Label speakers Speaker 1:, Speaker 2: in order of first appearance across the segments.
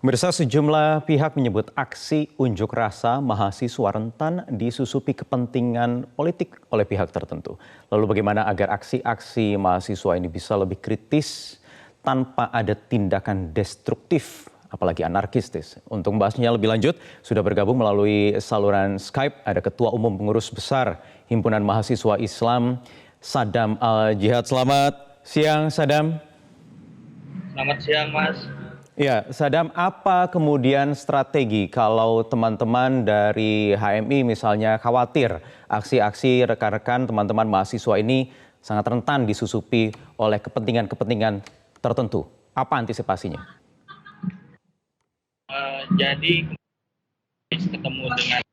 Speaker 1: Pemirsa, sejumlah pihak menyebut aksi unjuk rasa mahasiswa rentan disusupi kepentingan politik oleh pihak tertentu. Lalu bagaimana agar aksi-aksi mahasiswa ini bisa lebih kritis tanpa ada tindakan destruktif, apalagi anarkistis? Untuk membahasnya lebih lanjut, sudah bergabung melalui saluran Skype ada Ketua Umum Pengurus Besar Himpunan Mahasiswa Islam, Sadam Al-Jihad. Selamat siang, Sadam.
Speaker 2: Selamat siang, Mas.
Speaker 1: Ya, Sadam, apa kemudian strategi kalau teman-teman dari HMI misalnya khawatir aksi-aksi rekan-rekan teman-teman mahasiswa ini sangat rentan disusupi oleh kepentingan-kepentingan tertentu? Apa antisipasinya?
Speaker 2: Jadi ketemu dengan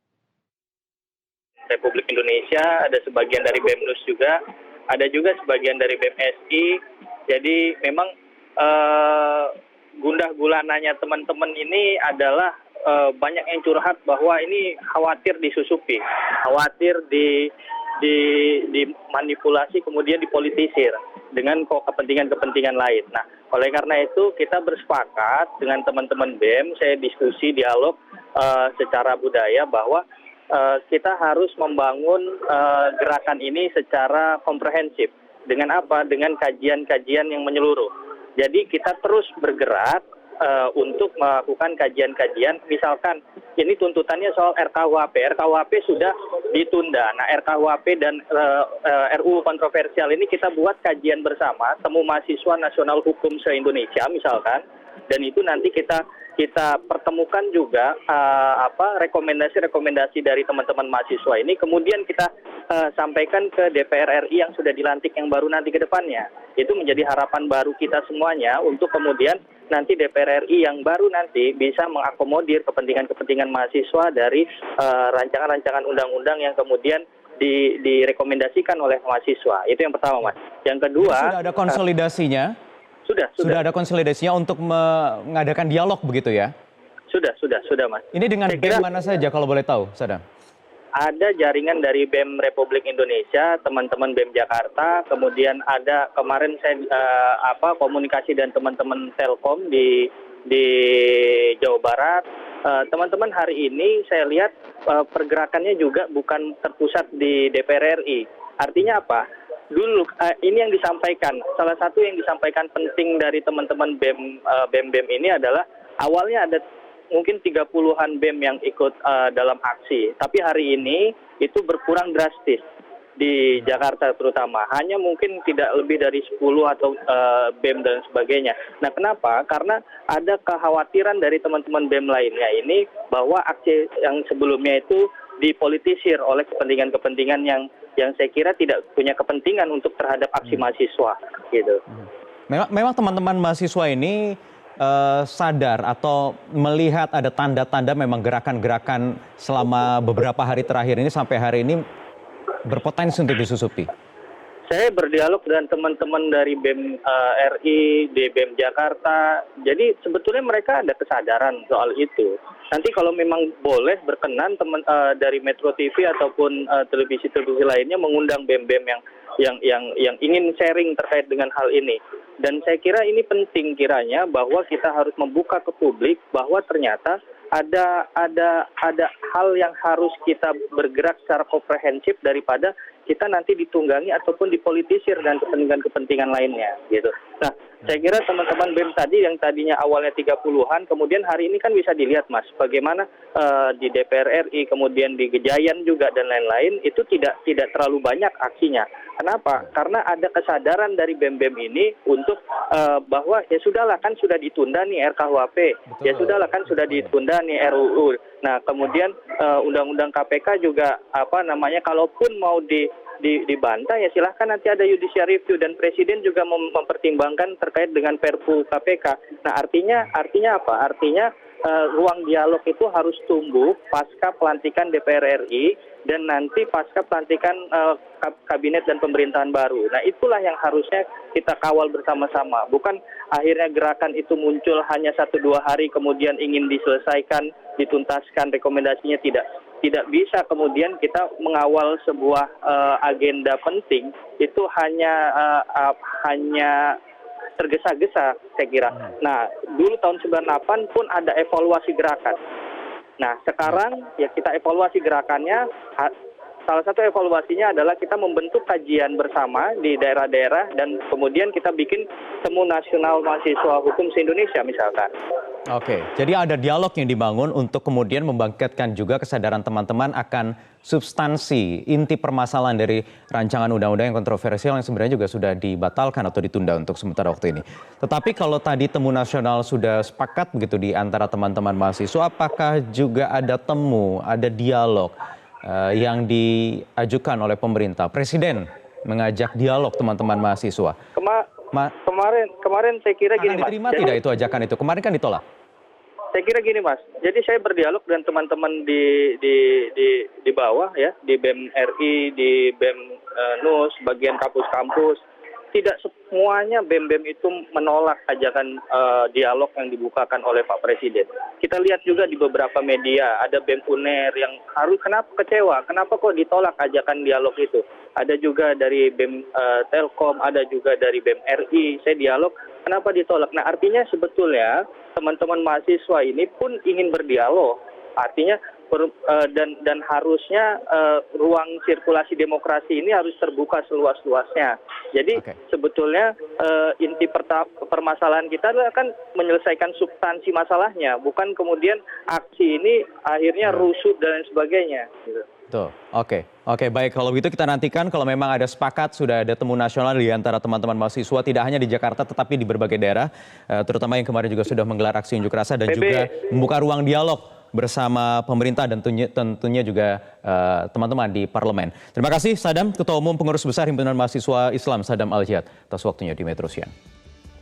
Speaker 2: Republik Indonesia, ada sebagian dari BEM-NUS juga, ada juga sebagian dari BEM-SI. Jadi memang gundah gulananya teman-teman ini adalah banyak yang curhat bahwa ini khawatir disusupi, khawatir dimanipulasi kemudian dipolitisir dengan kepentingan-kepentingan lain. Nah, oleh karena itu kita bersepakat dengan teman-teman BEM, saya diskusi dialog secara budaya bahwa kita harus membangun gerakan ini secara komprehensif. Dengan apa? Dengan kajian-kajian yang menyeluruh. Jadi kita terus bergerak untuk melakukan kajian-kajian. Misalkan ini tuntutannya soal RKUHP. RKUHP sudah ditunda. Nah, RKUHP dan RUU kontroversial ini kita buat kajian bersama, temu mahasiswa nasional hukum se-Indonesia misalkan. Dan itu nanti kita pertemukan juga rekomendasi-rekomendasi dari teman-teman mahasiswa ini. Kemudian kita sampaikan ke DPR RI yang sudah dilantik yang baru nanti ke depannya. Itu menjadi harapan baru kita semuanya untuk kemudian nanti DPR RI yang baru nanti bisa mengakomodir kepentingan-kepentingan mahasiswa dari rancangan-rancangan undang-undang yang kemudian direkomendasikan oleh mahasiswa. Itu yang pertama, Mas. Yang kedua,
Speaker 1: sudah ada konsolidasinya? Sudah ada konsolidasinya untuk mengadakan dialog begitu ya? Sudah,
Speaker 2: Mas.
Speaker 1: Ini dengan BEM mana saja kalau boleh tahu, Sadam?
Speaker 2: Ada jaringan dari BEM Republik Indonesia, teman-teman BEM Jakarta, kemudian ada kemarin saya komunikasi dengan teman-teman Telkom di Jawa Barat. Teman-teman hari ini saya lihat pergerakannya juga bukan terpusat di DPR RI. Artinya apa? Dulu ini yang disampaikan, salah satu yang disampaikan penting dari teman-teman BEM ini adalah awalnya ada mungkin 30-an BEM yang ikut dalam aksi. Tapi hari ini itu berkurang drastis di Jakarta terutama. Hanya mungkin tidak lebih dari 10 atau BEM dan sebagainya. Nah, kenapa? Karena ada kekhawatiran dari teman-teman BEM lainnya ini bahwa aksi yang sebelumnya itu dipolitisir oleh kepentingan-kepentingan yang saya kira tidak punya kepentingan untuk terhadap aksi mahasiswa gitu.
Speaker 1: Memang teman-teman mahasiswa ini sadar atau melihat ada tanda-tanda memang gerakan-gerakan selama beberapa hari terakhir ini sampai hari ini berpotensi untuk disusupi.
Speaker 2: Saya berdialog dengan teman-teman dari BEM RI, di BEM Jakarta. Jadi sebetulnya mereka ada kesadaran soal itu. Nanti kalau memang boleh berkenan dari Metro TV ataupun televisi-televisi lainnya mengundang BEM-BEM yang ingin sharing terkait dengan hal ini. Dan saya kira ini penting kiranya bahwa kita harus membuka ke publik bahwa ternyata ada hal yang harus kita bergerak secara komprehensif daripada kita nanti ditunggangi ataupun dipolitisir dengan kepentingan-kepentingan lainnya gitu. Nah, saya kira teman-teman BEM tadi yang tadinya awalnya 30-an, kemudian hari ini kan bisa dilihat, Mas, bagaimana di DPR RI, kemudian di Gejayan juga dan lain-lain itu tidak terlalu banyak aksinya. Kenapa? Karena ada kesadaran dari BEM-BEM ini untuk bahwa ya sudahlah kan sudah ditunda nih RKUHP, ya sudahlah kan sudah ditunda nih RUU. Nah, kemudian Undang-Undang KPK juga kalaupun mau dibantah ya silahkan nanti ada judicial review dan Presiden juga mempertimbangkan terkait dengan Perpu KPK. Nah, artinya apa? Artinya ruang dialog itu harus tumbuh pasca pelantikan DPR RI dan nanti pasca pelantikan kabinet dan pemerintahan baru. Nah, itulah yang harusnya kita kawal bersama-sama. Bukan akhirnya gerakan itu muncul hanya 1-2 hari kemudian ingin diselesaikan, dituntaskan, rekomendasinya tidak bisa kemudian kita mengawal sebuah agenda penting itu hanya tergesa-gesa, saya kira. Nah, dulu tahun 98 pun ada evaluasi gerakan. Nah, sekarang ya kita evaluasi gerakannya. Salah satu evaluasinya adalah kita membentuk kajian bersama di daerah-daerah dan kemudian kita bikin Temu Nasional Mahasiswa Hukum se-Indonesia misalkan.
Speaker 1: Oke, jadi ada dialog yang dibangun untuk kemudian membangkitkan juga kesadaran teman-teman akan substansi, inti permasalahan dari rancangan undang-undang yang kontroversial yang sebenarnya juga sudah dibatalkan atau ditunda untuk sementara waktu ini. Tetapi kalau tadi Temu Nasional sudah sepakat begitu di antara teman-teman mahasiswa, apakah juga ada temu, ada dialog yang diajukan oleh pemerintah? Presiden mengajak dialog teman-teman mahasiswa.
Speaker 2: Kemarin saya kira gini, Mas.
Speaker 1: Diterima tidak itu ajakan itu? Kemarin kan ditolak.
Speaker 2: Saya kira gini, Mas. Jadi saya berdialog dengan teman-teman di bawah ya, di BEM RI, di BEM NUS, bagian kampus-kampus. Tidak semuanya BEM-BEM itu menolak ajakan dialog yang dibukakan oleh Pak Presiden. Kita lihat juga di beberapa media, ada BEM UNER yang kenapa kecewa, kenapa kok ditolak ajakan dialog itu. Ada juga dari BEM Telkom, ada juga dari BEM RI, saya dialog, kenapa ditolak. Nah artinya sebetulnya teman-teman mahasiswa ini pun ingin berdialog. Artinya dan harusnya ruang sirkulasi demokrasi ini harus terbuka seluas-luasnya. Jadi sebetulnya inti permasalahan kita adalah kan menyelesaikan substansi masalahnya, bukan kemudian aksi ini akhirnya rusuh dan sebagainya.
Speaker 1: Tuh, oke, baik. Kalau begitu kita nantikan kalau memang ada sepakat, sudah ada temu nasional di antara teman-teman mahasiswa, tidak hanya di Jakarta tetapi di berbagai daerah, terutama yang kemarin juga sudah menggelar aksi unjuk rasa dan juga membuka ruang dialog bersama pemerintah dan tentunya juga teman-teman di parlemen. Terima kasih Sadam, Ketua Umum Pengurus Besar Himpunan Mahasiswa Islam Sadam Al-Jihad atas waktunya di Metro Siang.